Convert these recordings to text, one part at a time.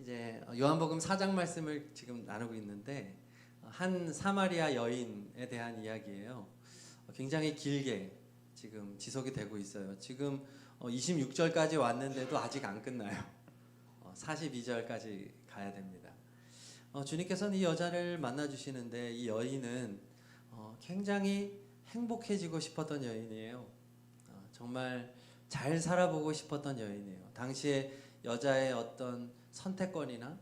이제 요한복음 4장 말씀을 지금 나누고 있는데 한 사마리아 여인에 대한 이야기예요. 굉장히 길게 지금 지속이 되고 있어요. 지금 26절까지 왔는데도 아직 안 끝나요. 42절까지 가야 됩니다. 주님께서는 이 여자를 만나 주시는데 이 여인은 굉장히 행복해지고 싶었던 여인이에요. 정말 잘 살아보고 싶었던 여인이에요. 당시에 여자의 어떤 선택권이나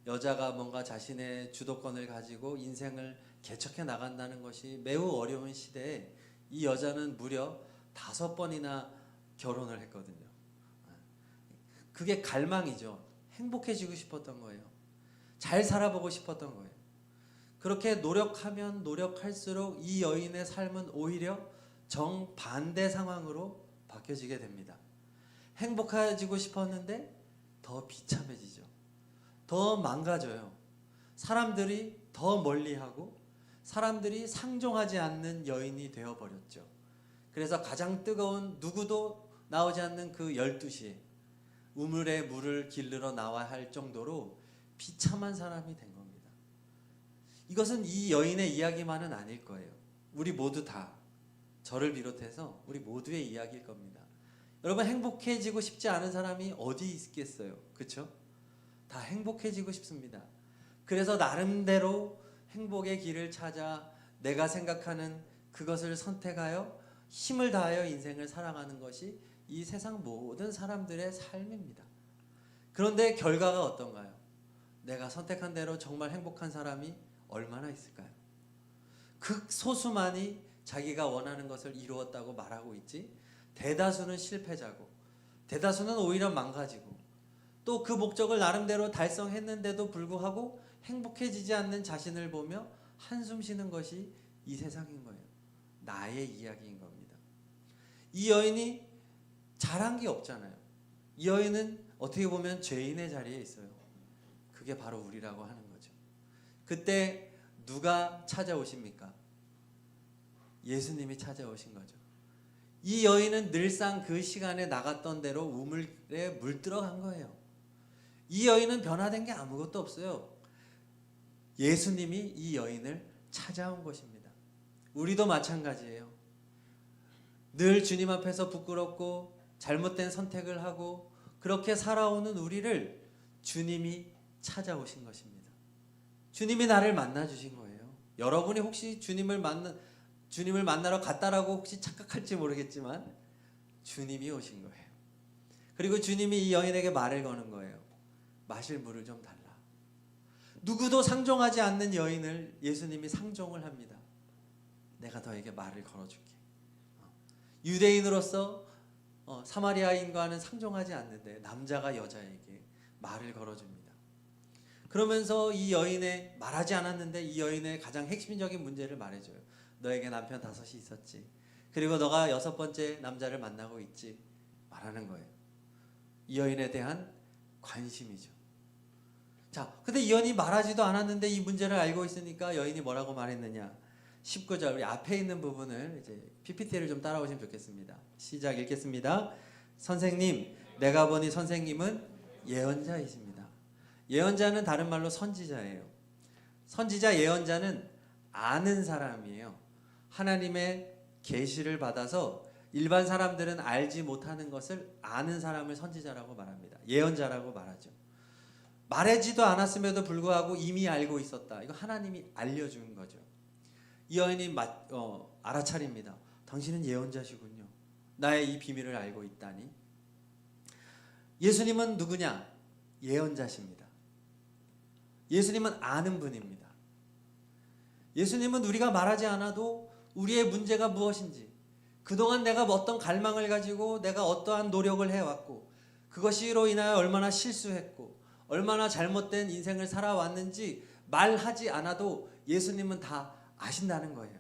여자가 뭔가 자신의 주도권을 가지고 인생을 개척해 나간다는 것이 매우 어려운 시대에 이 여자는 무려 5번이나 결혼을 했거든요. 그게 갈망이죠. 행복해지고 싶었던 거예요. 잘 살아보고 싶었던 거예요. 그렇게 노력하면 노력할수록 이 여인의 삶은 오히려 정반대 상황으로 바뀌어지게 됩니다. 행복해지고 싶었는데 더 비참해지죠. 더 망가져요. 사람들이 더 멀리하고 사람들이 상종하지 않는 여인이 되어버렸죠. 그래서 가장 뜨거운 누구도 나오지 않는 그 12시에 우물에 물을 길르러 나와야 할 정도로 비참한 사람이 된 겁니다. 이것은 이 여인의 이야기만은 아닐 거예요. 우리 모두 다, 저를 비롯해서 우리 모두의 이야기일 겁니다. 여러분, 행복해지고 싶지 않은 사람이 어디 있겠어요? 그렇죠? 다 행복해지고 싶습니다. 그래서 나름대로 행복의 길을 찾아 내가 생각하는 그것을 선택하여 힘을 다하여 인생을 살아가는 것이 이 세상 모든 사람들의 삶입니다. 그런데 결과가 어떤가요? 내가 선택한 대로 정말 행복한 사람이 얼마나 있을까요? 극소수만이 자기가 원하는 것을 이루었다고 말하고 있지, 대다수는 실패자고 대다수는 오히려 망가지고 또 그 목적을 나름대로 달성했는데도 불구하고 행복해지지 않는 자신을 보며 한숨 쉬는 것이 이 세상인 거예요. 나의 이야기인 겁니다. 이 여인이 잘한 게 없잖아요. 이 여인은 어떻게 보면 죄인의 자리에 있어요. 그게 바로 우리라고 하는 거죠. 그때 누가 찾아오십니까? 예수님이 찾아오신 거죠. 이 여인은 늘상 그 시간에 나갔던 대로 우물에 물 들어간 거예요. 이 여인은 변화된 게 아무것도 없어요. 예수님이 이 여인을 찾아온 것입니다. 우리도 마찬가지예요. 늘 주님 앞에서 부끄럽고 잘못된 선택을 하고 그렇게 살아오는 우리를 주님이 찾아오신 것입니다. 주님이 나를 만나 주신 거예요. 여러분이 혹시 주님을 만나러 갔다라고 혹시 착각할지 모르겠지만 주님이 오신 거예요. 그리고 주님이 이 여인에게 말을 거는 거예요. 마실 물을 좀 달라. 누구도 상종하지 않는 여인을 예수님이 상종을 합니다. 내가 너에게 말을 걸어줄게. 유대인으로서 사마리아인과는 상종하지 않는데 남자가 여자에게 말을 걸어줍니다. 그러면서 이 여인의, 말하지 않았는데 이 여인의 가장 핵심적인 문제를 말해줘요. 너에게 남편 5이 있었지. 그리고 너가 6번째 남자를 만나고 있지. 말하는 거예요. 이 여인에 대한 관심이죠. 자, 근데 이 여인이 말하지도 않았는데 이 문제를 알고 있으니까 여인이 뭐라고 말했느냐. 19절, 우리 앞에 있는 부분을 이제 PPT를 좀 따라오시면 좋겠습니다. 시작 읽겠습니다. 선생님, 내가 보니 선생님은 예언자이십니다. 예언자는 다른 말로 선지자예요. 선지자, 예언자는 아는 사람이에요. 하나님의 계시를 받아서 일반 사람들은 알지 못하는 것을 아는 사람을 선지자라고 말합니다. 예언자라고 말하죠. 말하지도 않았음에도 불구하고 이미 알고 있었다. 이거 하나님이 알려준 거죠. 이 여인이 알아차립니다. 당신은 예언자시군요. 나의 이 비밀을 알고 있다니. 예수님은 누구냐? 예언자십니다. 예수님은 아는 분입니다. 예수님은 우리가 말하지 않아도 우리의 문제가 무엇인지, 그동안 내가 어떤 갈망을 가지고 내가 어떠한 노력을 해왔고 그것으로 인하여 얼마나 실수했고 얼마나 잘못된 인생을 살아왔는지 말하지 않아도 예수님은 다 아신다는 거예요.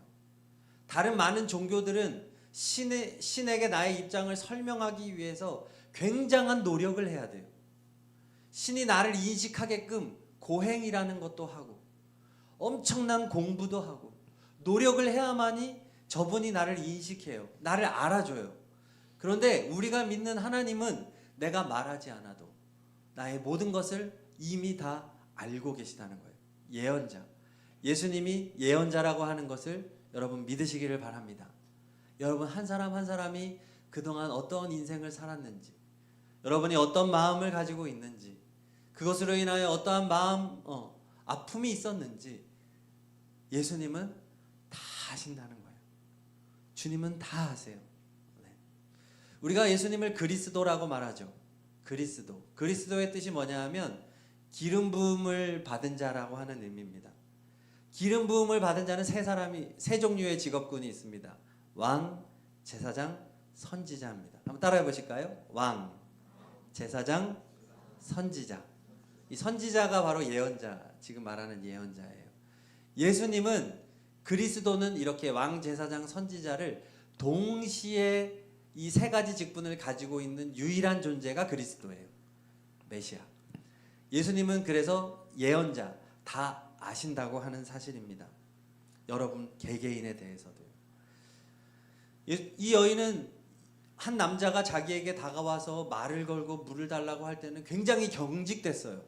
다른 많은 종교들은 신에게 나의 입장을 설명하기 위해서 굉장한 노력을 해야 돼요. 신이 나를 인식하게끔 고행이라는 것도 하고 엄청난 공부도 하고 노력을 해야만이 저분이 나를 인식해요. 나를 알아줘요. 그런데 우리가 믿는 하나님은 내가 말하지 않아도 나의 모든 것을 이미 다 알고 계시다는 거예요. 예언자. 예수님이 예언자라고 하는 것을 여러분 믿으시기를 바랍니다. 여러분 한 사람 한 사람이 그동안 어떤 인생을 살았는지, 여러분이 어떤 마음을 가지고 있는지, 그것으로 인하여 어떠한 아픔이 있었는지 예수님은 다 아신다는 거예요. 주님은 다 아세요. 네. 우리가 예수님을 그리스도라고 말하죠. 그리스도. 그리스도의 뜻이 뭐냐 하면 기름 부음을 받은 자라고 하는 의미입니다. 기름 부음을 받은 자는 세 종류의 직업군이 있습니다. 왕, 제사장, 선지자입니다. 한번 따라해 보실까요? 왕, 제사장, 선지자. 이 선지자가 바로 예언자, 지금 말하는 예언자예요. 예수님은 그리스도는 이렇게 왕, 제사장, 선지자를 동시에 이 세 가지 직분을 가지고 있는 유일한 존재가 그리스도예요. 메시아. 예수님은 그래서 예언자, 다 아신다고 하는 사실입니다. 여러분 개개인에 대해서도요. 이 여인은 한 남자가 자기에게 다가와서 말을 걸고 물을 달라고 할 때는 굉장히 경직됐어요.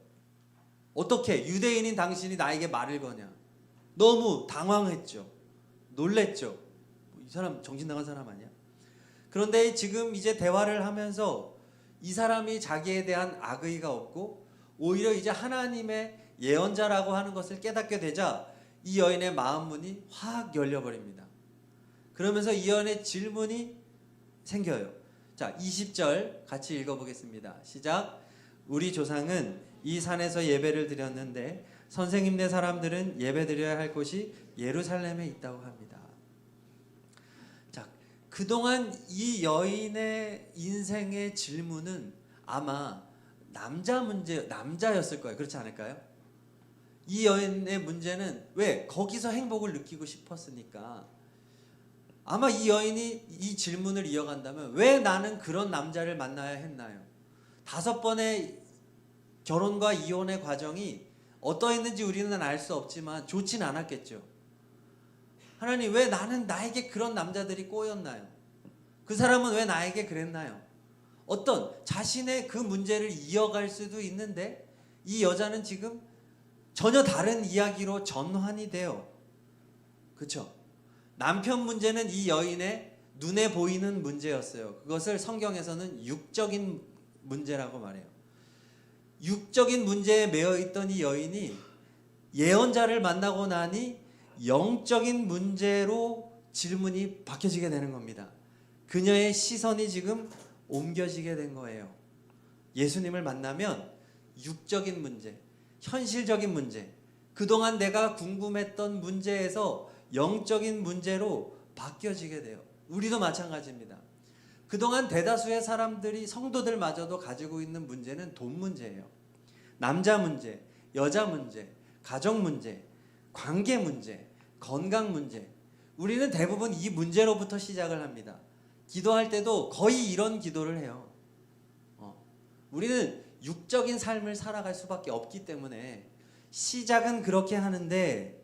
어떻게 유대인인 당신이 나에게 말을 거냐. 너무 당황했죠. 놀랬죠. 이 사람 정신 나간 사람 아니야? 그런데 지금 이제 대화를 하면서 이 사람이 자기에 대한 악의가 없고 오히려 이제 하나님의 예언자라고 하는 것을 깨닫게 되자 이 여인의 마음 문이 확 열려버립니다. 그러면서 이 여인의 질문이 생겨요. 자, 20절 같이 읽어보겠습니다. 시작. 우리 조상은 이 산에서 예배를 드렸는데 선생님네 사람들은 예배 드려야 할 곳이 예루살렘에 있다고 합니다. 자, 그동안 이 여인의 인생의 질문은 아마 남자였을 거예요. 그렇지 않을까요? 이 여인의 문제는 왜? 거기서 행복을 느끼고 싶었으니까. 아마 이 여인이 이 질문을 이어간다면 왜 나는 그런 남자를 만나야 했나요? 5번의 결혼과 이혼의 과정이 어떠했는지 우리는 알 수 없지만 좋진 않았겠죠. 하나님, 왜 나에게 그런 남자들이 꼬였나요? 그 사람은 왜 나에게 그랬나요? 어떤 자신의 그 문제를 이어갈 수도 있는데 이 여자는 지금 전혀 다른 이야기로 전환이 돼요. 그렇죠? 남편 문제는 이 여인의 눈에 보이는 문제였어요. 그것을 성경에서는 육적인 문제라고 말해요. 육적인 문제에 매여 있던 이 여인이 예언자를 만나고 나니 영적인 문제로 질문이 바뀌어지게 되는 겁니다. 그녀의 시선이 지금 옮겨지게 된 거예요. 예수님을 만나면 육적인 문제, 현실적인 문제, 그동안 내가 궁금했던 문제에서 영적인 문제로 바뀌어지게 돼요. 우리도 마찬가지입니다. 그동안 대다수의 사람들이, 성도들마저도 가지고 있는 문제는 돈 문제예요. 남자 문제, 여자 문제, 가정 문제, 관계 문제, 건강 문제. 우리는 대부분 이 문제로부터 시작을 합니다. 기도할 때도 거의 이런 기도를 해요. 우리는 육적인 삶을 살아갈 수밖에 없기 때문에 시작은 그렇게 하는데,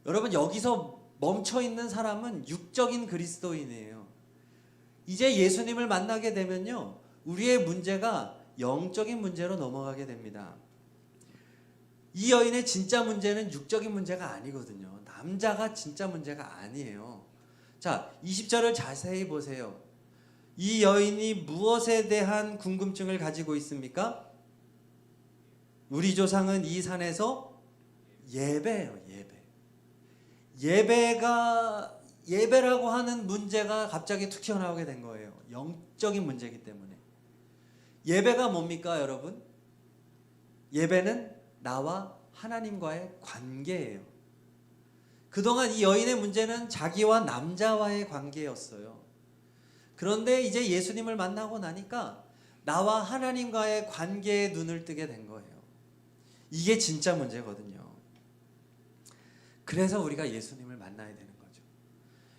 여러분 여기서 멈춰있는 사람은 육적인 그리스도인이에요. 이제 예수님을 만나게 되면요, 우리의 문제가 영적인 문제로 넘어가게 됩니다. 이 여인의 진짜 문제는 육적인 문제가 아니거든요. 남자가 진짜 문제가 아니에요. 자, 20절을 자세히 보세요. 이 여인이 무엇에 대한 궁금증을 가지고 있습니까? 우리 조상은 이 산에서 예배예요. 예배라고 하는 문제가 갑자기 툭 튀어나오게 된 거예요. 영적인 문제이기 때문에. 예배가 뭡니까, 여러분? 예배는 나와 하나님과의 관계예요. 그동안 이 여인의 문제는 자기와 남자와의 관계였어요. 그런데 이제 예수님을 만나고 나니까 나와 하나님과의 관계에 눈을 뜨게 된 거예요. 이게 진짜 문제거든요. 그래서 우리가 예수님을 만나야 되는 거죠.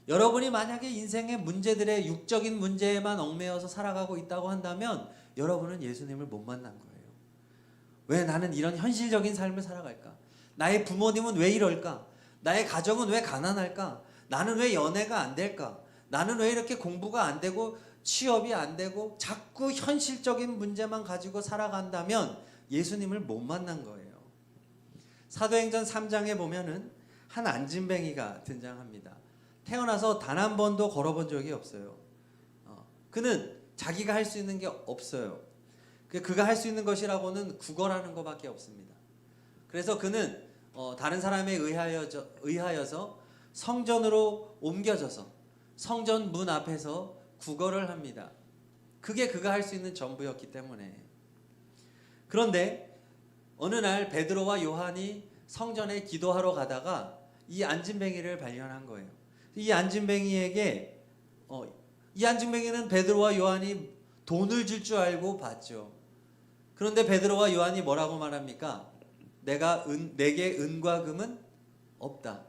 여러분이 만약에 인생의 문제들의 육적인 문제에만 얽매여서 살아가고 있다고 한다면 여러분은 예수님을 못 만난 거예요. 왜 나는 이런 현실적인 삶을 살아갈까? 나의 부모님은 왜 이럴까? 나의 가정은 왜 가난할까? 나는 왜 연애가 안 될까? 나는 왜 이렇게 공부가 안 되고 취업이 안 되고 자꾸 현실적인 문제만 가지고 살아간다면 예수님을 못 만난 거예요. 사도행전 3장에 보면은 한 안진뱅이가 등장합니다. 태어나서 단 한 번도 걸어본 적이 없어요. 그는 자기가 할 수 있는 게 없어요. 그가 할 수 있는 것이라고는 구걸하는 것밖에 없습니다. 그래서 그는 다른 사람에 의하여서 성전으로 옮겨져서 성전 문 앞에서 구걸을 합니다. 그게 그가 할 수 있는 전부였기 때문에. 그런데 어느 날 베드로와 요한이 성전에 기도하러 가다가 이 안진뱅이를 발견한 거예요. 이 안진뱅이에게 이 안진뱅이는 베드로와 요한이 돈을 줄 줄 알고 봤죠. 그런데 베드로와 요한이 뭐라고 말합니까? 내게 은과 금은 없다.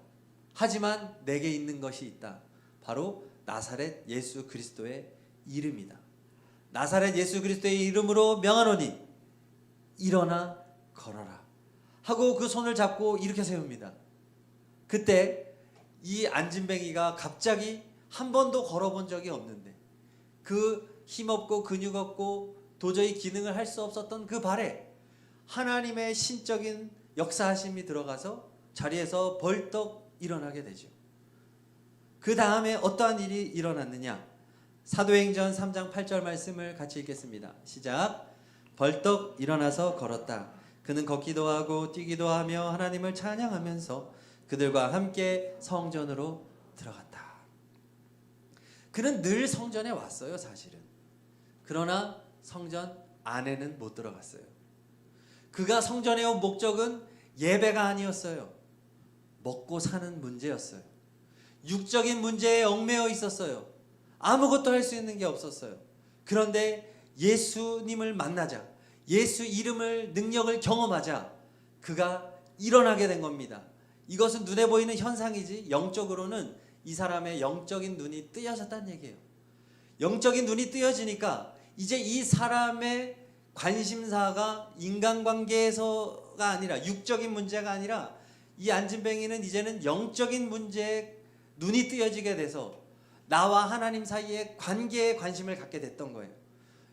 하지만 내게 있는 것이 있다. 바로 나사렛 예수 그리스도의 이름이다. 나사렛 예수 그리스도의 이름으로 명하노니 일어나 걸어라 하고 그 손을 잡고 일으켜 세웁니다. 그때 이 안진뱅이가 갑자기 한 번도 걸어본 적이 없는데 그 힘없고 근육 없고 도저히 기능을 할 수 없었던 그 발에 하나님의 신적인 역사하심이 들어가서 자리에서 벌떡 일어나게 되죠. 그 다음에 어떠한 일이 일어났느냐? 사도행전 3장 8절 말씀을 같이 읽겠습니다. 시작. 벌떡 일어나서 걸었다. 그는 걷기도 하고 뛰기도 하며 하나님을 찬양하면서 그들과 함께 성전으로 들어갔다. 그는 늘 성전에 왔어요, 사실은. 그러나 성전 안에는 못 들어갔어요. 그가 성전에 온 목적은 예배가 아니었어요. 먹고 사는 문제였어요. 육적인 문제에 얽매여 있었어요. 아무것도 할 수 있는 게 없었어요. 그런데 예수님을 만나자, 예수 이름을 능력을 경험하자 그가 일어나게 된 겁니다. 이것은 눈에 보이는 현상이지 영적으로는 이 사람의 영적인 눈이 뜨여졌다는 얘기예요. 영적인 눈이 뜨여지니까 이제 이 사람의 관심사가 인간관계에서가 아니라 육적인 문제가 아니라 이 안진뱅이는 이제는 영적인 문제에 눈이 뜨여지게 돼서 나와 하나님 사이의 관계에 관심을 갖게 됐던 거예요.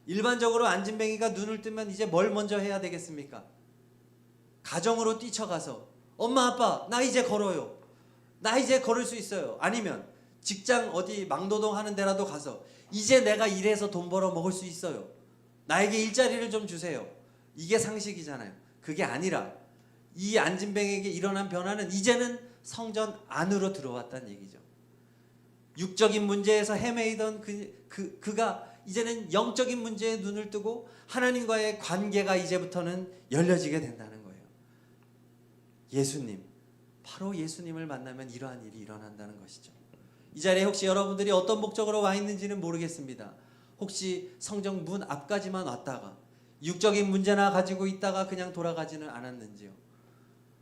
일반적으로 안진뱅이가 눈을 뜨면 이제 뭘 먼저 해야 되겠습니까? 가정으로 뛰쳐가서 엄마 아빠 나 이제 걸어요. 나 이제 걸을 수 있어요. 아니면 직장 어디 막노동 하는 데라도 가서 이제 내가 일해서 돈 벌어 먹을 수 있어요. 나에게 일자리를 좀 주세요. 이게 상식이잖아요. 그게 아니라 이 안진뱅에게 일어난 변화는 이제는 성전 안으로 들어왔다는 얘기죠. 육적인 문제에서 헤매이던 그가 이제는 영적인 문제에 눈을 뜨고 하나님과의 관계가 이제부터는 열려지게 된다는 거예요. 예수님, 바로 예수님을 만나면 이러한 일이 일어난다는 것이죠. 이 자리에 혹시 여러분들이 어떤 목적으로 와 있는지는 모르겠습니다. 혹시 성전 문 앞까지만 왔다가 육적인 문제나 가지고 있다가 그냥 돌아가지는 않았는지요.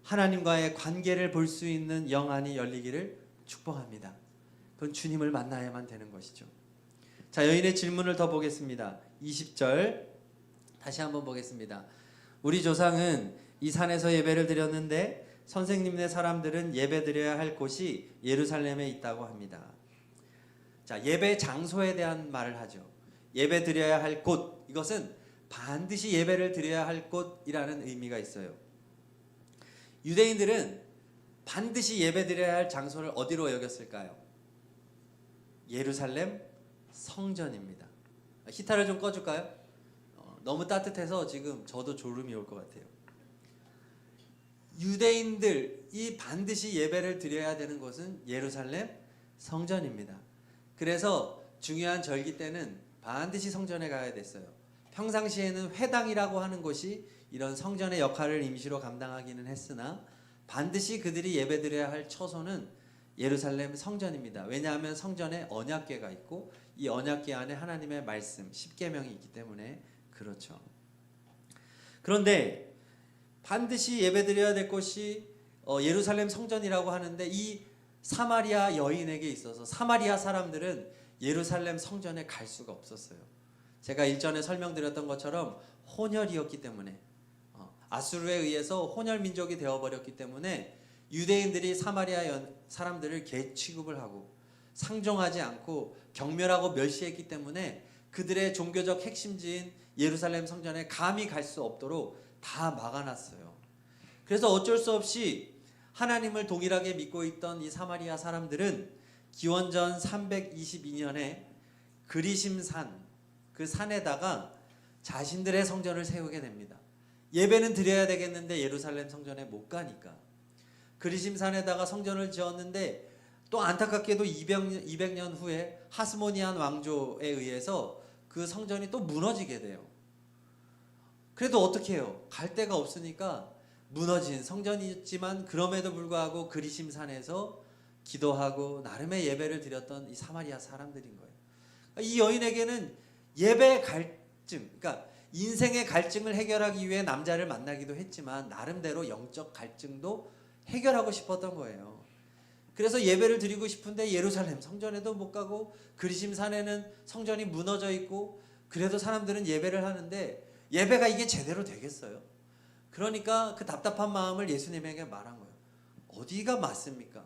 하나님과의 관계를 볼 수 있는 영안이 열리기를 축복합니다. 그건 주님을 만나야만 되는 것이죠. 자, 여인의 질문을 더 보겠습니다. 20절 다시 한번 보겠습니다. 우리 조상은 이 산에서 예배를 드렸는데 선생님네 사람들은 예배 드려야 할 곳이 예루살렘에 있다고 합니다. 자, 예배 장소에 대한 말을 하죠. 예배 드려야 할 곳, 이것은 반드시 예배를 드려야 할 곳이라는 의미가 있어요. 유대인들은 반드시 예배 드려야 할 장소를 어디로 여겼을까요? 예루살렘 성전입니다. 히타를 좀 꺼줄까요? 너무 따뜻해서 지금 저도 졸음이 올 것 같아요. 유대인들이 반드시 예배를 드려야 되는 곳은 예루살렘 성전입니다. 그래서 중요한 절기 때는 반드시 성전에 가야 됐어요. 평상시에는 회당이라고 하는 곳이 이런 성전의 역할을 임시로 감당하기는 했으나 반드시 그들이 예배드려야 할 처소는 예루살렘 성전입니다. 왜냐하면 성전에 언약궤가 있고 이 언약궤 안에 하나님의 말씀, 십계명이 있기 때문에 그렇죠. 그런데 반드시 예배드려야 될 곳이 예루살렘 성전이라고 하는데 이 사마리아 여인에게 있어서 사마리아 사람들은 예루살렘 성전에 갈 수가 없었어요. 제가 일전에 설명드렸던 것처럼 혼혈이었기 때문에 아수르에 의해서 혼혈 민족이 되어버렸기 때문에 유대인들이 사마리아 사람들을 개 취급을 하고 상종하지 않고 경멸하고 멸시했기 때문에 그들의 종교적 핵심지인 예루살렘 성전에 감히 갈 수 없도록 다 막아놨어요. 그래서 어쩔 수 없이 하나님을 동일하게 믿고 있던 이 사마리아 사람들은 기원전 322년에 그리심산, 그 산에다가 자신들의 성전을 세우게 됩니다. 예배는 드려야 되겠는데 예루살렘 성전에 못 가니까 그리심산에다가 성전을 지었는데, 또 안타깝게도 200년 후에 하스모니안 왕조에 의해서 그 성전이 또 무너지게 돼요. 그래도 어떻게 해요? 갈 데가 없으니까 무너진 성전이었지만 그럼에도 불구하고 그리심산에서 기도하고 나름의 예배를 드렸던 이 사마리아 사람들인 거예요. 이 여인에게는 예배 갈증, 그러니까 인생의 갈증을 해결하기 위해 남자를 만나기도 했지만 나름대로 영적 갈증도 해결하고 싶었던 거예요. 그래서 예배를 드리고 싶은데 예루살렘 성전에도 못 가고 그리심산에는 성전이 무너져 있고, 그래도 사람들은 예배를 하는데 예배가 이게 제대로 되겠어요? 그러니까 그 답답한 마음을 예수님에게 말한 거예요. 어디가 맞습니까?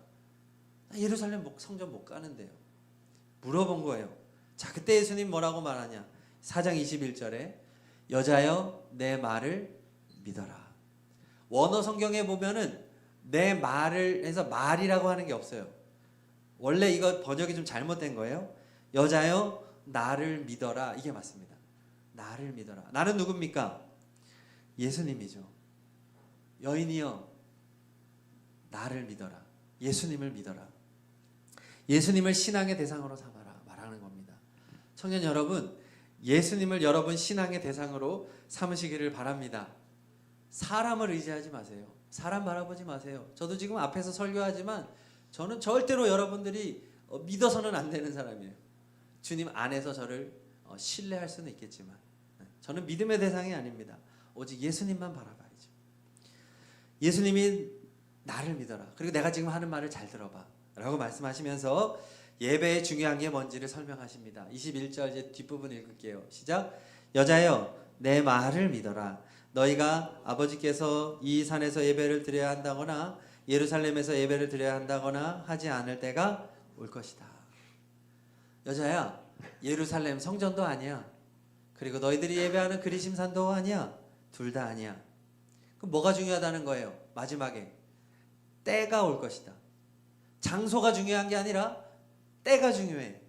예루살렘 성전 못 가는데요. 물어본 거예요. 자, 그때 예수님 뭐라고 말하냐? 4장 21절에 여자여 내 말을 믿어라. 원어 성경에 보면은 내 말을 해서 말이라고 하는 게 없어요. 원래 이거 번역이 좀 잘못된 거예요. 여자여 나를 믿어라, 이게 맞습니다. 나를 믿어라. 나는 누굽니까? 예수님이죠. 여인이여 나를 믿어라. 예수님을 믿어라. 예수님을 신앙의 대상으로 삼아라 말하는 겁니다. 청년 여러분, 예수님을 여러분 신앙의 대상으로 삼으시기를 바랍니다. 사람을 의지하지 마세요. 사람 바라보지 마세요. 저도 지금 앞에서 설교하지만 저는 절대로 여러분들이 믿어서는 안 되는 사람이에요. 주님 안에서 저를 신뢰할 수는 있겠지만 저는 믿음의 대상이 아닙니다. 오직 예수님만 바라봐야죠. 예수님이 나를 믿어라. 그리고 내가 지금 하는 말을 잘 들어봐 라고 말씀하시면서 예배의 중요한 게 뭔지를 설명하십니다. 21절 이제 뒷부분 읽을게요. 시작. 여자여 내 말을 믿어라. 너희가 아버지께서 이 산에서 예배를 드려야 한다거나 예루살렘에서 예배를 드려야 한다거나 하지 않을 때가 올 것이다. 여자야, 예루살렘 성전도 아니야. 그리고 너희들이 예배하는 그리심산도 아니야. 둘 다 아니야. 그럼 뭐가 중요하다는 거예요? 마지막에 때가 올 것이다. 장소가 중요한 게 아니라 때가 중요해.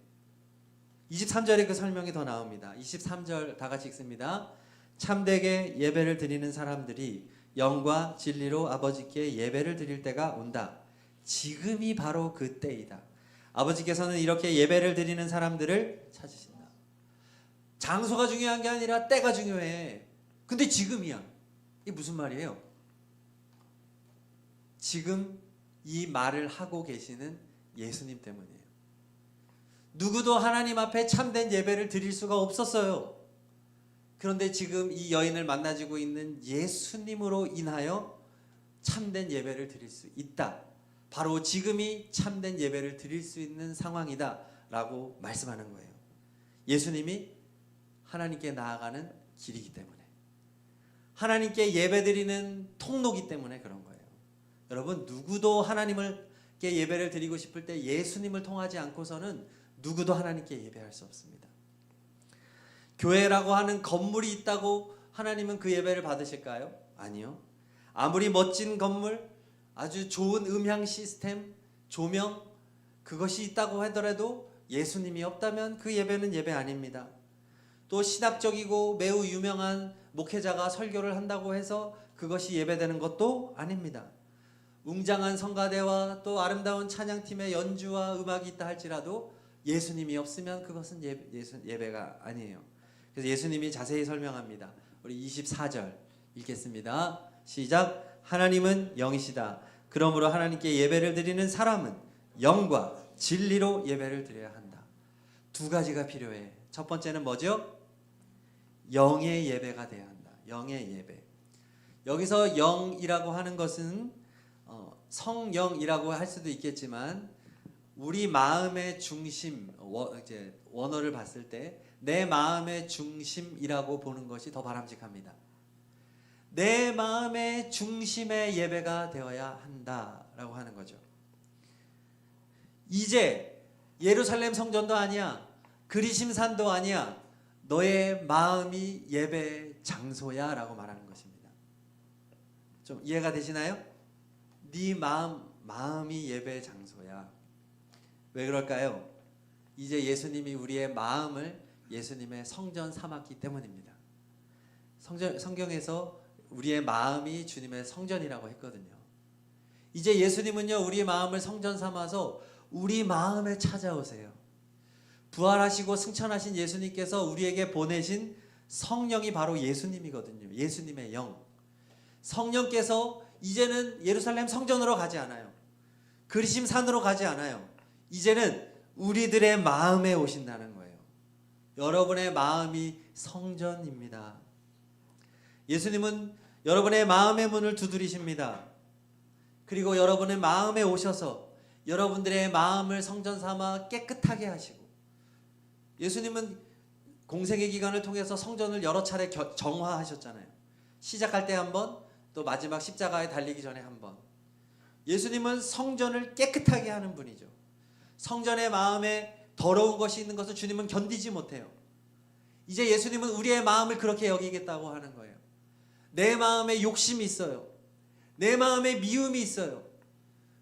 23절에 그 설명이 더 나옵니다. 23절 다 같이 읽습니다. 참되게 예배를 드리는 사람들이 영과 진리로 아버지께 예배를 드릴 때가 온다. 지금이 바로 그 때이다. 아버지께서는 이렇게 예배를 드리는 사람들을 찾으신다. 장소가 중요한 게 아니라 때가 중요해. 근데 지금이야. 이게 무슨 말이에요? 지금 이 말을 하고 계시는 예수님 때문이에요. 누구도 하나님 앞에 참된 예배를 드릴 수가 없었어요. 그런데 지금 이 여인을 만나지고 있는 예수님으로 인하여 참된 예배를 드릴 수 있다. 바로 지금이 참된 예배를 드릴 수 있는 상황이다 라고 말씀하는 거예요. 예수님이 하나님께 나아가는 길이기 때문에, 하나님께 예배드리는 통로이기 때문에 그런 거예요. 여러분, 누구도 하나님께 예배를 드리고 싶을 때 예수님을 통하지 않고서는 누구도 하나님께 예배할 수 없습니다. 교회라고 하는 건물이 있다고 하나님은 그 예배를 받으실까요? 아니요. 아무리 멋진 건물, 아주 좋은 음향 시스템, 조명, 그것이 있다고 하더라도 예수님이 없다면 그 예배는 예배 아닙니다. 또 신학적이고 매우 유명한 목회자가 설교를 한다고 해서 그것이 예배되는 것도 아닙니다. 웅장한 성가대와 또 아름다운 찬양팀의 연주와 음악이 있다 할지라도 예수님이 없으면 그것은 예배가 아니에요. 그래서 예수님이 자세히 설명합니다. 우리 24절 읽겠습니다. 시작. 하나님은 영이시다. 그러므로 하나님께 예배를 드리는 사람은 영과 진리로 예배를 드려야 한다. 두 가지가 필요해. 첫 번째는 뭐죠? 영의 예배가 돼야 한다. 영의 예배. 여기서 영이라고 하는 것은 성령이라고 할 수도 있겠지만 우리 마음의 중심, 이제 원어를 봤을 때 내 마음의 중심이라고 보는 것이 더 바람직합니다. 내 마음의 중심의 예배가 되어야 한다라고 하는 거죠. 이제 예루살렘 성전도 아니야, 그리심산도 아니야, 너의 마음이 예배 장소야 라고 말하는 것입니다. 좀 이해가 되시나요? 네 마음이 예배의 장소야. 왜 그럴까요? 이제 예수님이 우리의 마음을 예수님의 성전 삼았기 때문입니다. 성경에서 우리의 마음이 주님의 성전이라고 했거든요. 이제 예수님은요, 우리의 마음을 성전 삼아서 우리 마음에 찾아오세요. 부활하시고 승천하신 예수님께서 우리에게 보내신 성령이 바로 예수님이거든요. 예수님의 영. 성령께서 이제는 예루살렘 성전으로 가지 않아요. 그리심 산으로 가지 않아요. 이제는 우리들의 마음에 오신다는 거예요. 여러분의 마음이 성전입니다. 예수님은 여러분의 마음의 문을 두드리십니다. 그리고 여러분의 마음에 오셔서 여러분들의 마음을 성전 삼아 깨끗하게 하시고, 예수님은 공생의 기간을 통해서 성전을 여러 차례 정화하셨잖아요. 시작할 때 한 번, 또 마지막 십자가에 달리기 전에 한 번. 예수님은 성전을 깨끗하게 하는 분이죠. 성전의 마음에 더러운 것이 있는 것을 주님은 견디지 못해요. 이제 예수님은 우리의 마음을 그렇게 여기겠다고 하는 거예요. 내 마음에 욕심이 있어요. 내 마음에 미움이 있어요.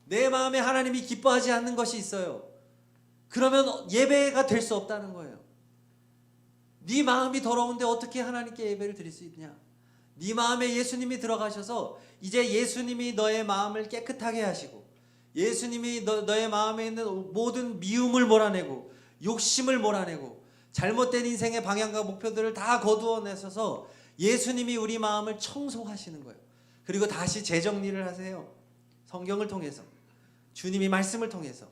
내 마음에 하나님이 기뻐하지 않는 것이 있어요. 그러면 예배가 될 수 없다는 거예요. 네 마음이 더러운데 어떻게 하나님께 예배를 드릴 수 있냐? 네 마음에 예수님이 들어가셔서 이제 예수님이 너의 마음을 깨끗하게 하시고, 예수님이 너의 마음에 있는 모든 미움을 몰아내고 욕심을 몰아내고 잘못된 인생의 방향과 목표들을 다 거두어내셔서 예수님이 우리 마음을 청소하시는 거예요. 그리고 다시 재정리를 하세요. 성경을 통해서, 주님이 말씀을 통해서.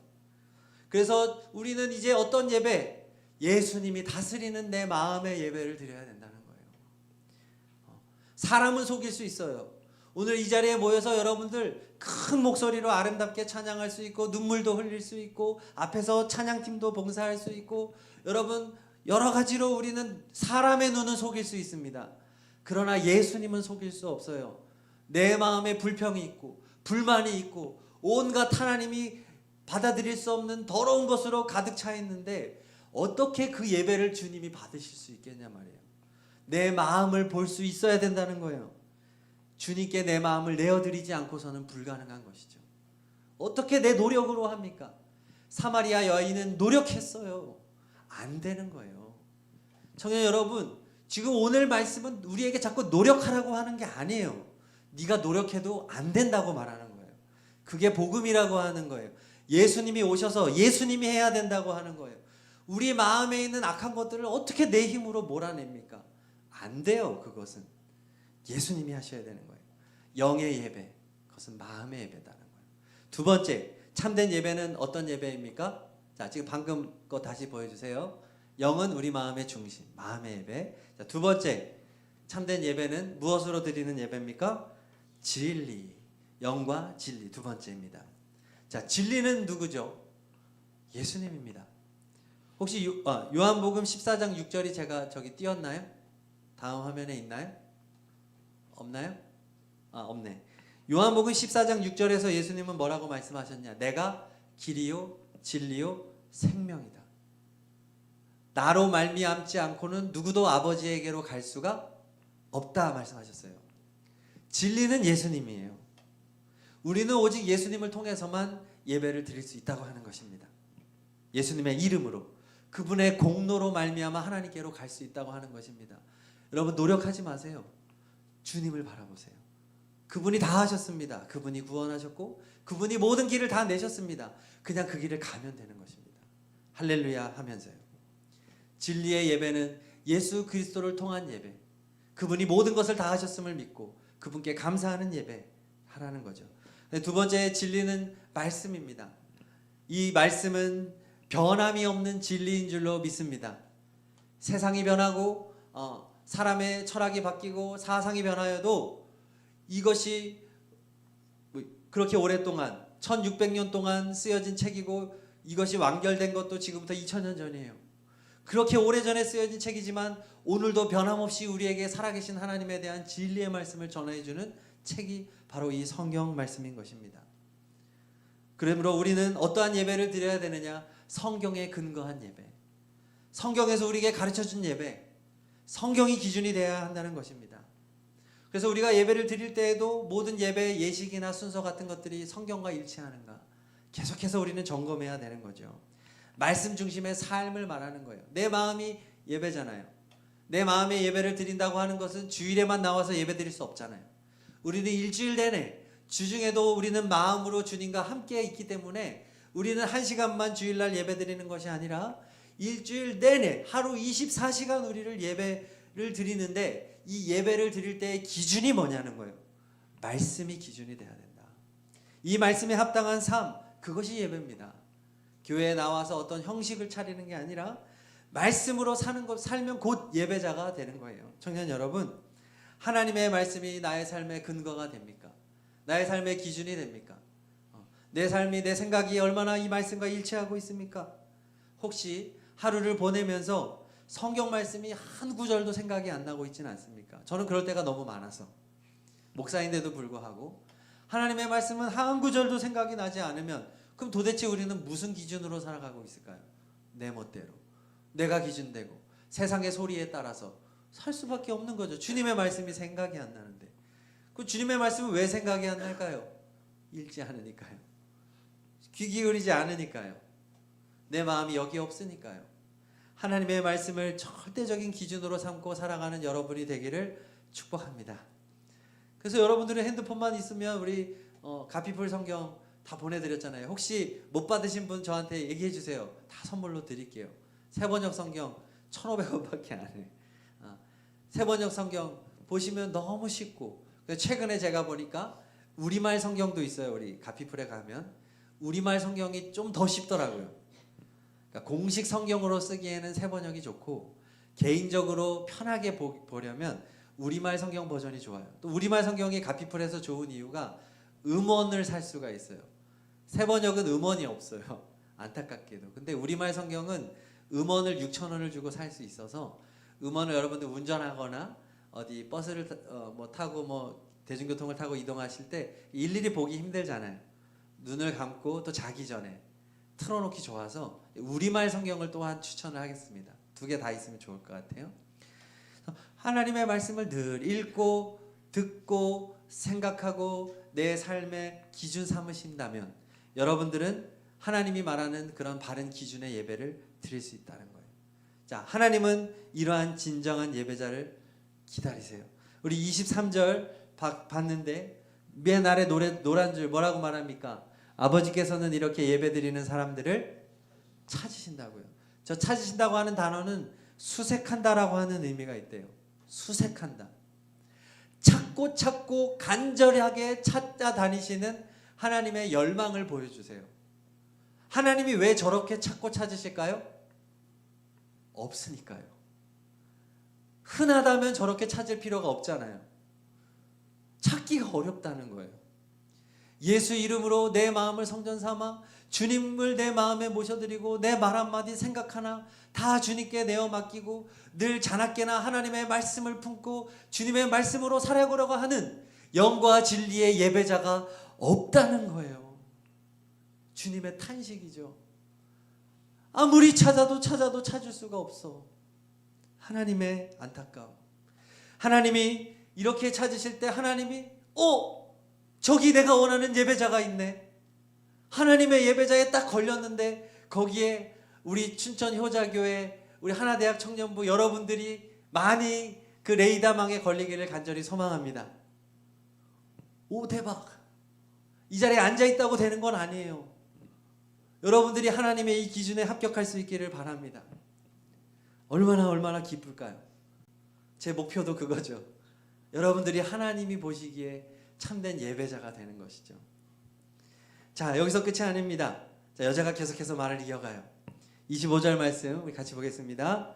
그래서 우리는 이제 어떤 예배? 예수님이 다스리는 내 마음의 예배를 드려야 된다는 거예요. 사람은 속일 수 있어요. 오늘 이 자리에 모여서 여러분들 큰 목소리로 아름답게 찬양할 수 있고, 눈물도 흘릴 수 있고, 앞에서 찬양팀도 봉사할 수 있고, 여러분 여러 가지로 우리는 사람의 눈은 속일 수 있습니다. 그러나 예수님은 속일 수 없어요. 내 마음에 불평이 있고 불만이 있고 온갖 하나님이 받아들일 수 없는 더러운 것으로 가득 차 있는데 어떻게 그 예배를 주님이 받으실 수 있겠냐 말이에요. 내 마음을 볼 수 있어야 된다는 거예요. 주님께 내 마음을 내어드리지 않고서는 불가능한 것이죠. 어떻게 내 노력으로 합니까? 사마리아 여인은 노력했어요. 안 되는 거예요. 청년 여러분, 지금 오늘 말씀은 우리에게 자꾸 노력하라고 하는 게 아니에요. 네가 노력해도 안 된다고 말하는 거예요. 그게 복음이라고 하는 거예요. 예수님이 오셔서 예수님이 해야 된다고 하는 거예요. 우리 마음에 있는 악한 것들을 어떻게 내 힘으로 몰아냅니까? 안 돼요. 그것은 예수님이 하셔야 되는 거예요. 영의 예배, 그것은 마음의 예배다는 거예요. 두 번째, 참된 예배는 어떤 예배입니까? 자, 지금 방금 거 다시 보여주세요. 영은 우리 마음의 중심, 마음의 예배. 자, 두 번째, 참된 예배는 무엇으로 드리는 예배입니까? 진리, 영과 진리. 두 번째입니다. 자, 진리는 누구죠? 예수님입니다. 혹시 요한복음 14장 6절이 제가 저기 띄었나요? 다음 화면에 있나요? 없나요? 없네. 요한복음 14장 6절에서 예수님은 뭐라고 말씀하셨냐? 내가 길이요 진리요 생명이다. 나로 말미암지 않고는 누구도 아버지에게로 갈 수가 없다 말씀하셨어요. 진리는 예수님이에요. 우리는 오직 예수님을 통해서만 예배를 드릴 수 있다고 하는 것입니다. 예수님의 이름으로, 그분의 공로로 말미암아 하나님께로 갈 수 있다고 하는 것입니다. 여러분 노력하지 마세요. 주님을 바라보세요. 그분이 다 하셨습니다. 그분이 구원하셨고 그분이 모든 길을 다 내셨습니다. 그냥 그 길을 가면 되는 것입니다. 할렐루야 하면서요. 진리의 예배는 예수 그리스도를 통한 예배, 그분이 모든 것을 다 하셨음을 믿고 그분께 감사하는 예배 하라는 거죠. 두 번째 진리는 말씀입니다. 이 말씀은 변함이 없는 진리인 줄로 믿습니다. 세상이 변하고 사람의 철학이 바뀌고 사상이 변하여도 이것이 그렇게 오랫동안 1600년 동안 쓰여진 책이고 이것이 완결된 것도 지금부터 2000년 전이에요. 그렇게 오래전에 쓰여진 책이지만 오늘도 변함없이 우리에게 살아계신 하나님에 대한 진리의 말씀을 전해주는 책이 바로 이 성경 말씀인 것입니다. 그러므로 우리는 어떠한 예배를 드려야 되느냐? 성경에 근거한 예배, 성경에서 우리에게 가르쳐준 예배, 성경이 기준이 되어야 한다는 것입니다. 그래서 우리가 예배를 드릴 때에도 모든 예배의 예식이나 순서 같은 것들이 성경과 일치하는가 계속해서 우리는 점검해야 되는 거죠. 말씀 중심의 삶을 말하는 거예요. 내 마음이 예배잖아요. 내 마음의 예배를 드린다고 하는 것은 주일에만 나와서 예배 드릴 수 없잖아요. 우리는 일주일 내내 주중에도 우리는 마음으로 주님과 함께 있기 때문에 우리는 1시간만 주일날 예배 드리는 것이 아니라 일주일 내내 하루 24시간 우리를 예배를 드리는데 이 예배를 드릴 때의 기준이 뭐냐는 거예요. 말씀이 기준이 돼야 된다. 이 말씀에 합당한 삶, 그것이 예배입니다. 교회에 나와서 어떤 형식을 차리는 게 아니라 말씀으로 살면 곧 예배자가 되는 거예요. 청년 여러분, 하나님의 말씀이 나의 삶의 근거가 됩니까? 나의 삶의 기준이 됩니까? 내 삶이, 내 생각이 얼마나 이 말씀과 일치하고 있습니까? 혹시 하루를 보내면서 성경 말씀이 한 구절도 생각이 안 나고 있지는 않습니까? 저는 그럴 때가 너무 많아서, 목사인데도 불구하고 하나님의 말씀은 한 구절도 생각이 나지 않으면 그럼 도대체 우리는 무슨 기준으로 살아가고 있을까요? 내 멋대로, 내가 기준되고 세상의 소리에 따라서 살 수밖에 없는 거죠. 주님의 말씀이 생각이 안 나는데, 그 주님의 말씀은 왜 생각이 안 날까요? 읽지 않으니까요. 귀 기울이지 않으니까요. 내 마음이 여기 없으니까요. 하나님의 말씀을 절대적인 기준으로 삼고 살아가는 여러분이 되기를 축복합니다. 그래서 여러분들은 핸드폰만 있으면 우리 가피풀 성경 다 보내드렸잖아요. 혹시 못 받으신 분 저한테 얘기해 주세요. 다 선물로 드릴게요. 세번역 성경 1,500원밖에 안 해요. 세번역 성경 보시면 너무 쉽고, 최근에 제가 보니까 우리말 성경도 있어요. 우리 가피풀에 가면 우리말 성경이 좀 더 쉽더라고요. 그러니까 공식 성경으로 쓰기에는 세번역이 좋고, 개인적으로 편하게 보려면 우리말 성경 버전이 좋아요. 또 우리말 성경이 가피풀에서 좋은 이유가 음원을 살 수가 있어요. 세번역은 음원이 없어요. 안타깝게도. 근데 우리말 성경은 음원을 6,000원을 주고 살 수 있어서 음원을 여러분들 운전하거나 어디 버스를 타고 대중교통을 타고 이동하실 때 일일이 보기 힘들잖아요. 눈을 감고 또 자기 전에 틀어놓기 좋아서 우리말 성경을 또한 추천을 하겠습니다. 2개 다 있으면 좋을 것 같아요. 하나님의 말씀을 늘 읽고 듣고 생각하고 내 삶의 기준 삼으신다면 여러분들은 하나님이 말하는 그런 바른 기준의 예배를 드릴 수 있다는 거예요. 자, 하나님은 이러한 진정한 예배자를 기다리세요. 우리 23절 봤는데 맨 아래 노란 줄 뭐라고 말합니까? 아버지께서는 이렇게 예배드리는 사람들을 찾으신다고요. 저 찾으신다고 하는 단어는 수색한다라고 하는 의미가 있대요. 수색한다. 찾고 간절하게 찾아다니시는 하나님의 열망을 보여주세요. 하나님이 왜 저렇게 찾고 찾으실까요? 없으니까요. 흔하다면 저렇게 찾을 필요가 없잖아요. 찾기가 어렵다는 거예요. 예수 이름으로 내 마음을 성전 삼아 주님을 내 마음에 모셔드리고 내 말 한마디 생각 하나 다 주님께 내어 맡기고 늘 자나깨나 하나님의 말씀을 품고 주님의 말씀으로 살아가려고 하는 영과 진리의 예배자가 없다는 거예요. 주님의 탄식이죠. 아무리 찾아도 찾을 수가 없어. 하나님의 안타까움. 하나님이 이렇게 찾으실 때 하나님이 저기 내가 원하는 예배자가 있네. 하나님의 예배자에 딱 걸렸는데 거기에 우리 춘천 효자교회 우리 하나대학 청년부 여러분들이 많이 그 레이다망에 걸리기를 간절히 소망합니다. 대박. 이 자리에 앉아있다고 되는 건 아니에요. 여러분들이 하나님의 이 기준에 합격할 수 있기를 바랍니다. 얼마나 기쁠까요? 제 목표도 그거죠. 여러분들이 하나님이 보시기에 참된 예배자가 되는 것이죠. 자, 여기서 끝이 아닙니다. 자, 여자가 계속해서 말을 이어가요. 25절 말씀 우리 같이 보겠습니다.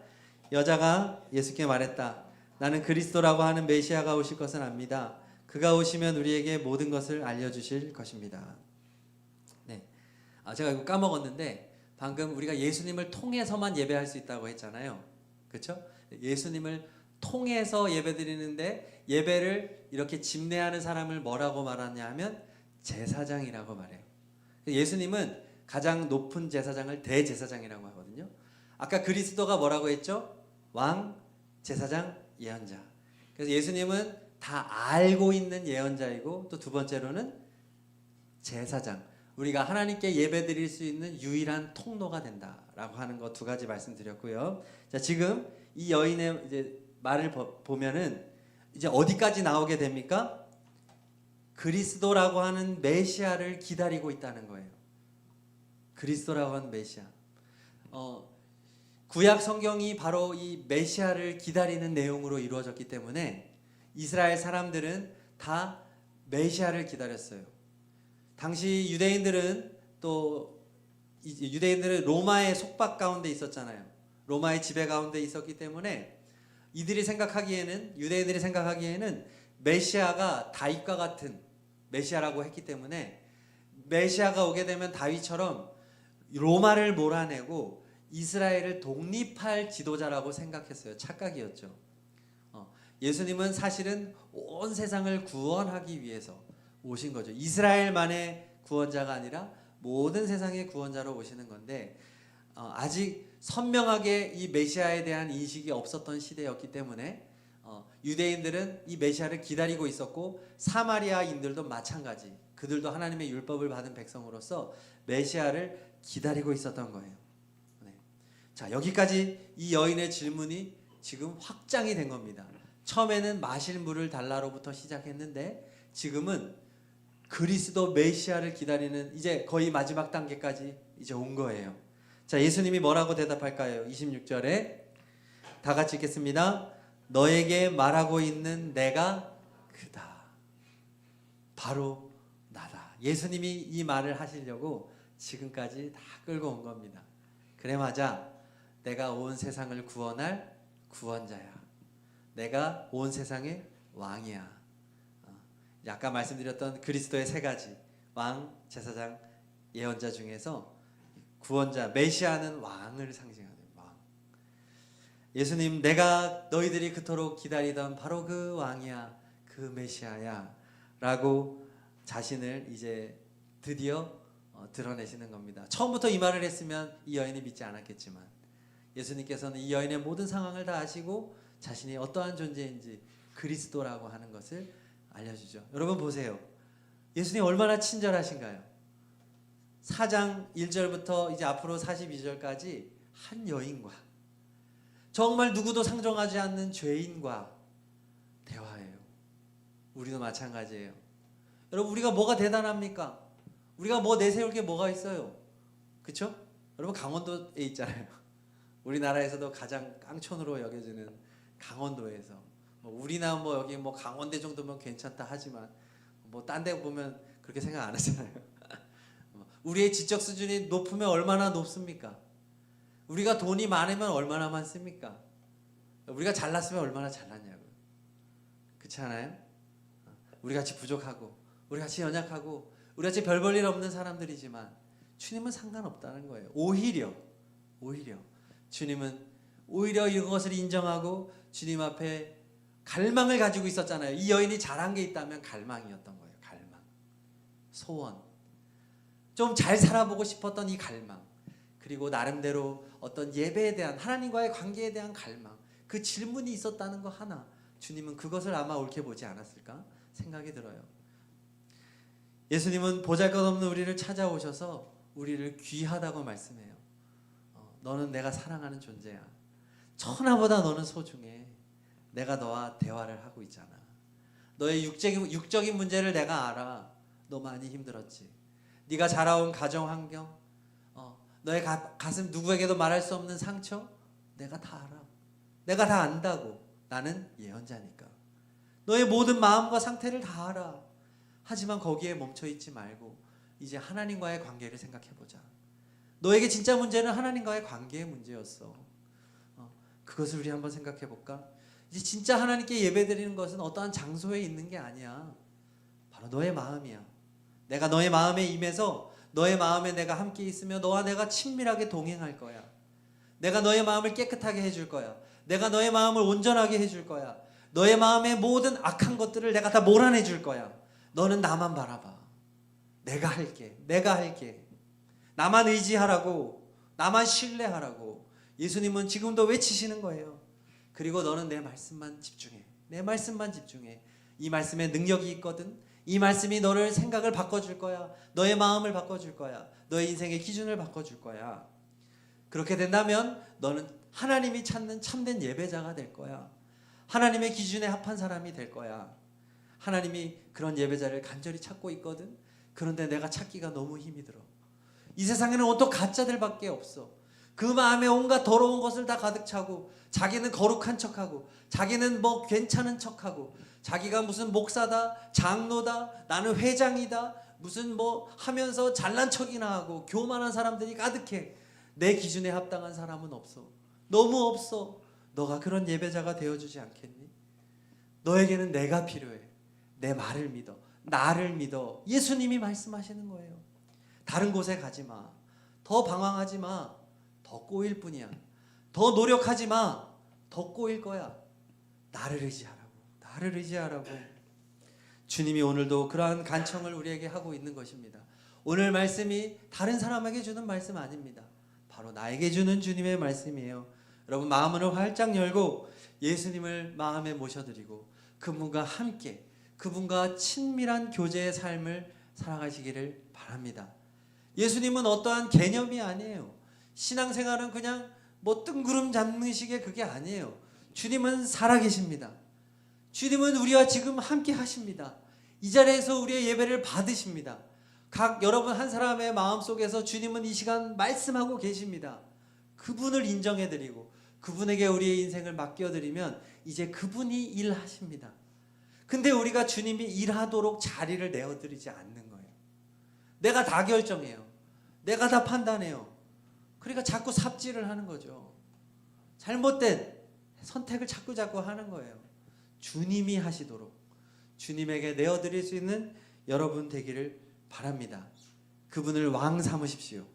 여자가 예수께 말했다. 나는 그리스도라고 하는 메시아가 오실 것을 압니다. 그가 오시면 우리에게 모든 것을 알려주실 것입니다. 네, 제가 이거 까먹었는데 방금 우리가 예수님을 통해서만 예배할 수 있다고 했잖아요. 그렇죠? 예수님을 통해서 예배드리는데 예배를 이렇게 집례하는 사람을 뭐라고 말하냐 하면 제사장이라고 말해요. 예수님은 가장 높은 제사장을 대제사장이라고 하거든요. 아까 그리스도가 뭐라고 했죠? 왕, 제사장, 예언자. 그래서 예수님은 다 알고 있는 예언자이고, 또 두 번째로는 제사장, 우리가 하나님께 예배드릴 수 있는 유일한 통로가 된다라고 하는 거 두 가지 말씀드렸고요. 자, 지금 이 여인의 이제 말을 보면은 이제 어디까지 나오게 됩니까? 그리스도라고 하는 메시아를 기다리고 있다는 거예요. 그리스도라고 하는 메시아. 구약 성경이 바로 이 메시아를 기다리는 내용으로 이루어졌기 때문에 이스라엘 사람들은 다 메시아를 기다렸어요. 당시 유대인들은 로마의 속박 가운데 있었잖아요. 로마의 지배 가운데 있었기 때문에 유대인들이 생각하기에는 메시아가 다윗과 같은 메시아라고 했기 때문에 메시아가 오게 되면 다윗처럼 로마를 몰아내고 이스라엘을 독립할 지도자라고 생각했어요. 착각이었죠. 예수님은 사실은 온 세상을 구원하기 위해서 오신 거죠. 이스라엘만의 구원자가 아니라 모든 세상의 구원자로 오시는 건데, 아직 선명하게 이 메시아에 대한 인식이 없었던 시대였기 때문에 유대인들은 이 메시아를 기다리고 있었고, 사마리아인들도 마찬가지, 그들도 하나님의 율법을 받은 백성으로서 메시아를 기다리고 있었던 거예요. 네. 자, 여기까지 이 여인의 질문이 지금 확장이 된 겁니다. 처음에는 마실 물을 달라로부터 시작했는데 지금은 그리스도 메시아를 기다리는 이제 거의 마지막 단계까지 이제 온 거예요. 자, 예수님이 뭐라고 대답할까요? 26절에 다 같이 읽겠습니다. 너에게 말하고 있는 내가 그다. 바로 나다. 예수님이 이 말을 하시려고 지금까지 다 끌고 온 겁니다. 그래 맞아. 내가 온 세상을 구원할 구원자야. 내가 온 세상의 왕이야. 아까 말씀드렸던 그리스도의 세 가지 왕, 제사장, 예언자 중에서 구원자, 메시아는 왕을 상징하는 왕. 예수님, 내가 너희들이 그토록 기다리던 바로 그 왕이야, 그 메시아야 라고 자신을 이제 드디어 드러내시는 겁니다. 처음부터 이 말을 했으면 이 여인이 믿지 않았겠지만 예수님께서는 이 여인의 모든 상황을 다 아시고 자신이 어떠한 존재인지 그리스도라고 하는 것을 알려주죠. 여러분 보세요. 예수님 얼마나 친절하신가요? 4장 1절부터 이제 앞으로 42절까지 한 여인과, 정말 누구도 상종하지 않는 죄인과 대화해요. 우리도 마찬가지예요. 여러분, 우리가 뭐가 대단합니까? 우리가 뭐 내세울 게 뭐가 있어요? 그렇죠? 여러분, 강원도에 있잖아요. 우리나라에서도 가장 깡촌으로 여겨지는 강원도에서 우리나 여기 강원대 정도면 괜찮다 하지만 딴 데 보면 그렇게 생각 안 하잖아요. 우리의 지적 수준이 높으면 얼마나 높습니까? 우리가 돈이 많으면 얼마나 많습니까? 우리가 잘났으면 얼마나 잘났냐고요. 그렇지 않아요? 우리같이 부족하고 우리같이 연약하고 우리같이 별 볼 일 없는 사람들이지만 주님은 상관없다는 거예요. 오히려 주님은 오히려 이것을 인정하고 주님 앞에 갈망을 가지고 있었잖아요. 이 여인이 잘한 게 있다면 갈망이었던 거예요. 갈망, 소원, 좀 잘 살아보고 싶었던 이 갈망, 그리고 나름대로 어떤 예배에 대한, 하나님과의 관계에 대한 갈망, 그 질문이 있었다는 거 하나, 주님은 그것을 아마 옳게 보지 않았을까 생각이 들어요. 예수님은 보잘것없는 우리를 찾아오셔서 우리를 귀하다고 말씀해요. 너는 내가 사랑하는 존재야. 천하보다 너는 소중해. 내가 너와 대화를 하고 있잖아. 너의 육적인 문제를 내가 알아. 너 많이 힘들었지. 네가 자라온 가정 환경, 너의 가슴, 누구에게도 말할 수 없는 상처, 내가 다 알아. 내가 다 안다고. 나는 예언자니까. 너의 모든 마음과 상태를 다 알아. 하지만 거기에 멈춰있지 말고 이제 하나님과의 관계를 생각해보자. 너에게 진짜 문제는 하나님과의 관계의 문제였어. 그것을 우리 한번 생각해볼까? 이제 진짜 하나님께 예배드리는 것은 어떠한 장소에 있는 게 아니야. 바로 너의 마음이야. 내가 너의 마음에 임해서 너의 마음에 내가 함께 있으며 너와 내가 친밀하게 동행할 거야. 내가 너의 마음을 깨끗하게 해줄 거야. 내가 너의 마음을 온전하게 해줄 거야. 너의 마음의 모든 악한 것들을 내가 다 몰아내줄 거야. 너는 나만 바라봐. 내가 할게. 나만 의지하라고, 나만 신뢰하라고 예수님은 지금도 외치시는 거예요. 그리고 너는 내 말씀만 집중해. 이 말씀에 능력이 있거든. 이 말씀이 너를 생각을 바꿔줄 거야. 너의 마음을 바꿔줄 거야. 너의 인생의 기준을 바꿔줄 거야. 그렇게 된다면 너는 하나님이 찾는 참된 예배자가 될 거야. 하나님의 기준에 합한 사람이 될 거야. 하나님이 그런 예배자를 간절히 찾고 있거든. 그런데 내가 찾기가 너무 힘이 들어. 이 세상에는 온통 가짜들밖에 없어. 그 마음에 온갖 더러운 것을 다 가득 차고, 자기는 거룩한 척하고, 자기는 뭐 괜찮은 척하고, 자기가 무슨 목사다, 장로다, 나는 회장이다, 무슨 뭐 하면서 잘난 척이나 하고 교만한 사람들이 가득해. 내 기준에 합당한 사람은 없어. 너무 없어. 너가 그런 예배자가 되어주지 않겠니? 너에게는 내가 필요해. 내 말을 믿어. 나를 믿어. 예수님이 말씀하시는 거예요. 다른 곳에 가지 마. 더 방황하지 마. 더 꼬일 뿐이야. 더 노력하지 마. 더 꼬일 거야. 나를 의지하라고. 나를 의지하라고. 주님이 오늘도 그러한 간청을 우리에게 하고 있는 것입니다. 오늘 말씀이 다른 사람에게 주는 말씀 아닙니다. 바로 나에게 주는 주님의 말씀이에요. 여러분 마음을 활짝 열고 예수님을 마음에 모셔드리고 그분과 함께 그분과 친밀한 교제의 삶을 살아가시기를 바랍니다. 예수님은 어떠한 개념이 아니에요. 신앙생활은 그냥 뭐 뜬구름 잡는 식의 그게 아니에요. 주님은 살아계십니다. 주님은 우리와 지금 함께 하십니다. 이 자리에서 우리의 예배를 받으십니다. 각 여러분 한 사람의 마음속에서 주님은 이 시간 말씀하고 계십니다. 그분을 인정해드리고 그분에게 우리의 인생을 맡겨드리면 이제 그분이 일하십니다. 근데 우리가 주님이 일하도록 자리를 내어드리지 않는 거예요. 내가 다 결정해요. 내가 다 판단해요. 그러니까 자꾸 삽질을 하는 거죠. 잘못된 선택을 자꾸 하는 거예요. 주님이 하시도록 주님에게 내어드릴 수 있는 여러분 되기를 바랍니다. 그분을 왕 삼으십시오.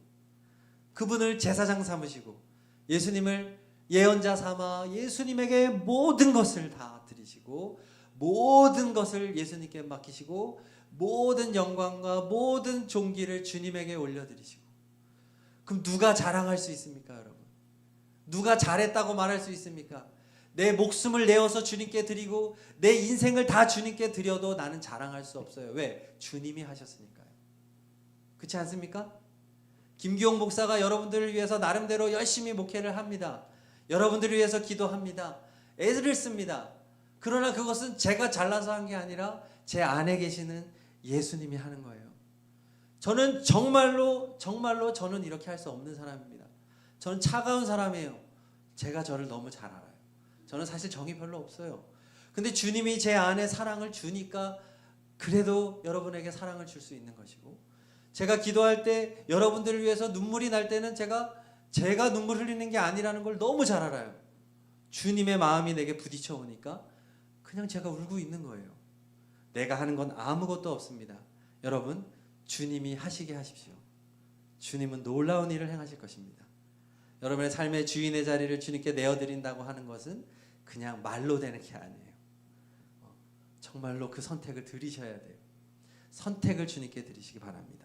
그분을 제사장 삼으시고 예수님을 예언자 삼아 예수님에게 모든 것을 다 드리시고 모든 것을 예수님께 맡기시고 모든 영광과 모든 존귀를 주님에게 올려드리시고 그럼 누가 자랑할 수 있습니까, 여러분? 누가 잘했다고 말할 수 있습니까? 내 목숨을 내어서 주님께 드리고 내 인생을 다 주님께 드려도 나는 자랑할 수 없어요. 왜? 주님이 하셨으니까요. 그렇지 않습니까? 김기용 목사가 여러분들을 위해서 나름대로 열심히 목회를 합니다. 여러분들을 위해서 기도합니다. 애를 씁니다. 그러나 그것은 제가 잘나서 한 게 아니라 제 안에 계시는 예수님이 하는 거예요. 저는 정말로 저는 이렇게 할 수 없는 사람입니다. 저는 차가운 사람이에요. 제가 저를 너무 잘 알아요. 저는 사실 정이 별로 없어요. 근데 주님이 제 안에 사랑을 주니까 그래도 여러분에게 사랑을 줄 수 있는 것이고 제가 기도할 때 여러분들을 위해서 눈물이 날 때는 제가 눈물 흘리는 게 아니라는 걸 너무 잘 알아요. 주님의 마음이 내게 부딪혀 오니까 그냥 제가 울고 있는 거예요. 내가 하는 건 아무것도 없습니다. 여러분 주님이 하시게 하십시오. 주님은 놀라운 일을 행하실 것입니다. 여러분의 삶의 주인의 자리를 주님께 내어드린다고 하는 것은 그냥 말로 되는 게 아니에요. 정말로 그 선택을 들이셔야 돼요. 선택을 주님께 드리시기 바랍니다.